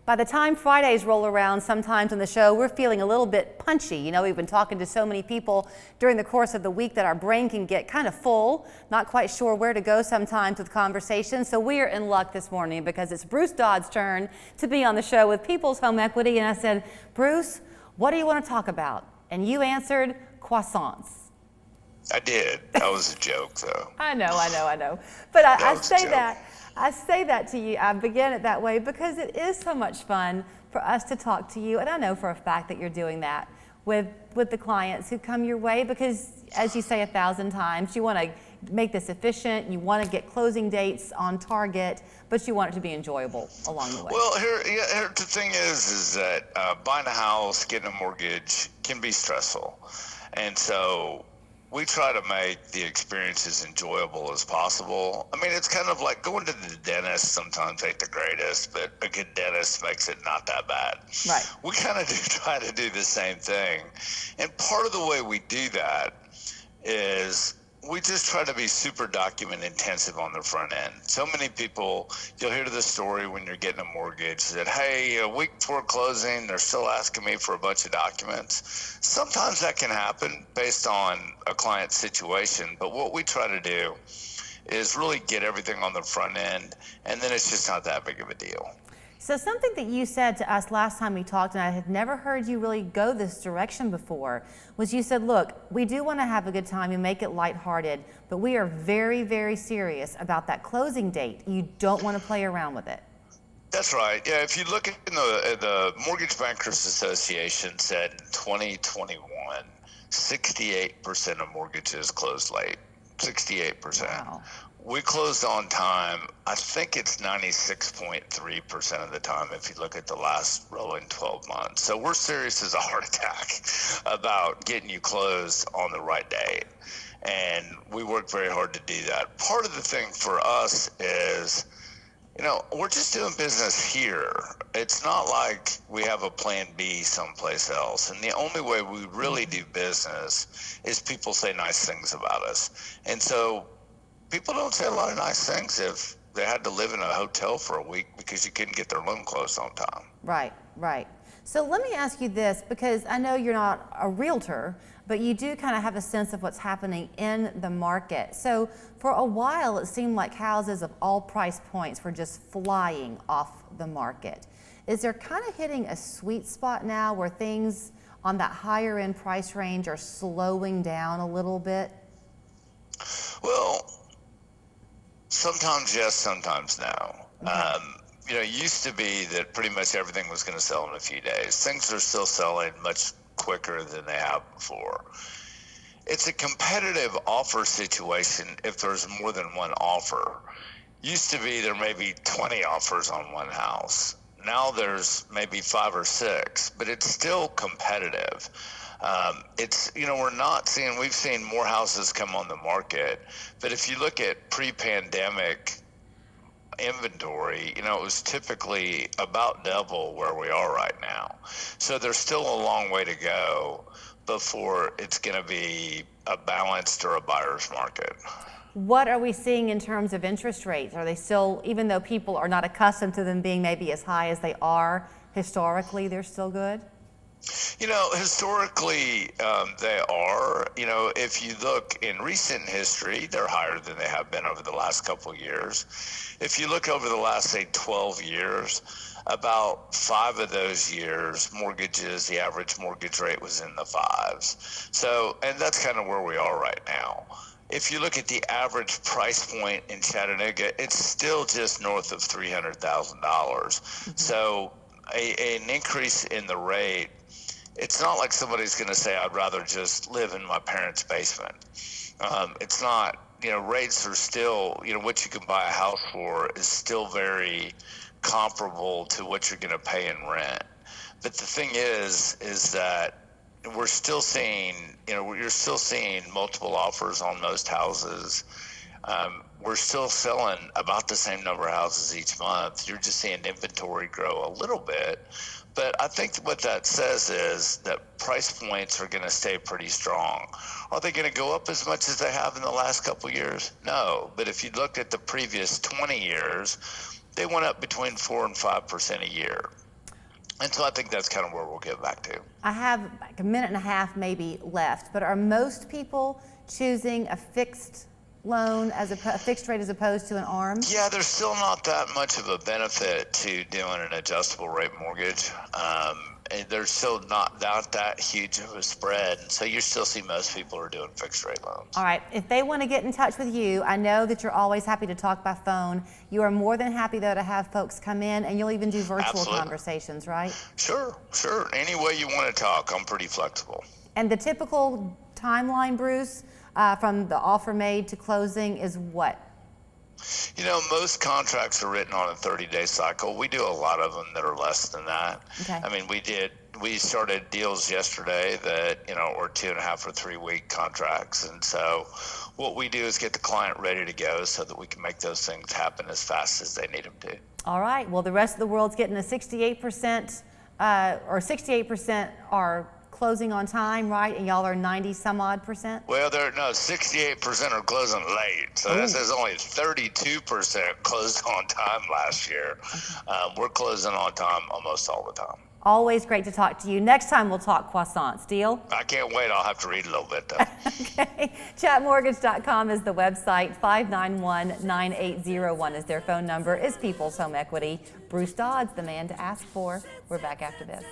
By the time Fridays roll around, sometimes on the show, we're feeling a little bit punchy. You know, we've been talking to so many people during the course of the week that our brain can get kind of full, not quite sure where to go sometimes with conversations. So we are in luck this morning because it's Bruce Dodd's turn to be on the show with People's Home Equity. And I said, Bruce, what do you want to talk about? And you answered croissants. I did. That was a joke, though. I know. But I say that to you, I begin it that way because it is so much fun for us to talk to you. And I know for a fact that you're doing that with the clients who come your way because, as you say 1,000 times, you want to make this efficient, you want to get closing dates on target, but you want it to be enjoyable along the way. Well, here the thing is that buying a house, getting a mortgage can be stressful. And so we try to make the experience as enjoyable as possible. I mean, it's kind of like going to the dentist sometimes ain't the greatest, but a good dentist makes it not that bad. Right. We kind of try to do the same thing. And part of the way we do that is we just try to be super document intensive on the front end. So many people, you'll hear the story when you're getting a mortgage that, hey, a week before closing, they're still asking me for a bunch of documents. Sometimes that can happen based on a client's situation, but what we try to do is really get everything on the front end, and then it's just not that big of a deal. So something that you said to us last time we talked, and I had never heard you really go this direction before, was you said, look, we do want to have a good time and make it lighthearted, but we are very, very serious about that closing date. You don't want to play around with it. That's right. Yeah, if you look at the Mortgage Bankers Association said in 2021, 68% of mortgages closed late. 68%. Wow. We closed on time. I think it's 96.3% of the time if you look at the last rolling 12 months. So we're serious as a heart attack about getting you closed on the right date. And we work very hard to do that. Part of the thing for us is, you know, we're just doing business here. It's not like we have a plan B someplace else. And the only way we really do business is people say nice things about us. And so people don't say a lot of nice things if they had to live in a hotel for a week because you couldn't get their loan closed on time. Right. So let me ask you this, because I know you're not a realtor, but you do kind of have a sense of what's happening in the market. So for a while, it seemed like houses of all price points were just flying off the market. Is there kind of hitting a sweet spot now where things on that higher end price range are slowing down a little bit? Well, sometimes yes, sometimes no. Okay. You know, it used to be that pretty much everything was going to sell in a few days. Things are still selling much quicker than they have before. It's a competitive offer situation if there's more than one offer. Used to be there may be 20 offers on one house. Now there's maybe 5 or 6, but it's still competitive. It's, you know, we've seen more houses come on the market, but if you look at pre-pandemic inventory, you know, it was typically about double where we are right now. So there's still a long way to go before it's going to be a balanced or a buyer's market. What are we seeing in terms of interest rates? Are they still, even though people are not accustomed to them being maybe as high as they are historically, they're still good? You know, historically, they are. You know, if you look in recent history, they're higher than they have been over the last couple of years. If you look over the last, say, 12 years, about 5 of those years, mortgages, the average mortgage rate was in the 5s. So, and that's kind of where we are right now. If you look at the average price point in Chattanooga, it's still just north of $300,000. So an increase in the rate, it's not like somebody's going to say, I'd rather just live in my parents' basement. It's not, you know, rates are still, you know, what you can buy a house for is still very comparable to what you're going to pay in rent. But the thing is that we're still seeing, you know, you're still seeing multiple offers on most houses. We're still selling about the same number of houses each month. You're just seeing inventory grow a little bit. But I think what that says is that price points are going to stay pretty strong. Are they going to go up as much as they have in the last couple of years? No. But if you looked at the previous 20 years, they went up between 4 and 5% a year. And so I think that's kind of where we'll get back to. I have like a minute and a half maybe left, but are most people choosing a fixed loan as a fixed rate as opposed to an ARM? Yeah, there's still not that much of a benefit to doing an adjustable rate mortgage. And there's still not that huge of a spread. And so you still see most people are doing fixed rate loans. All right, if they want to get in touch with you, I know that you're always happy to talk by phone. You are more than happy though to have folks come in, and you'll even do virtual Absolutely. conversations, right? Sure. Any way you want to talk, I'm pretty flexible. And the typical timeline, Bruce, from the offer made to closing is what? You know, most contracts are written on a 30-day cycle. We do a lot of them that are less than that. Okay. I mean, we started deals yesterday that, you know, were 2.5 or 3 week contracts. And so what we do is get the client ready to go so that we can make those things happen as fast as they need them to. All right, well, the rest of the world's getting a 68%, or 68% are closing on time, right? And y'all are 90 some odd percent? Well, 68% are closing late. So this is only 32% closed on time last year. We're closing on time almost all the time. Always great to talk to you. Next time we'll talk croissants. Deal? I can't wait. I'll have to read a little bit though. Okay. Chatmortgage.com is the website. 591-9801 is their phone number. Is People's Home Equity. Bruce Dodd's the man to ask for. We're back after this.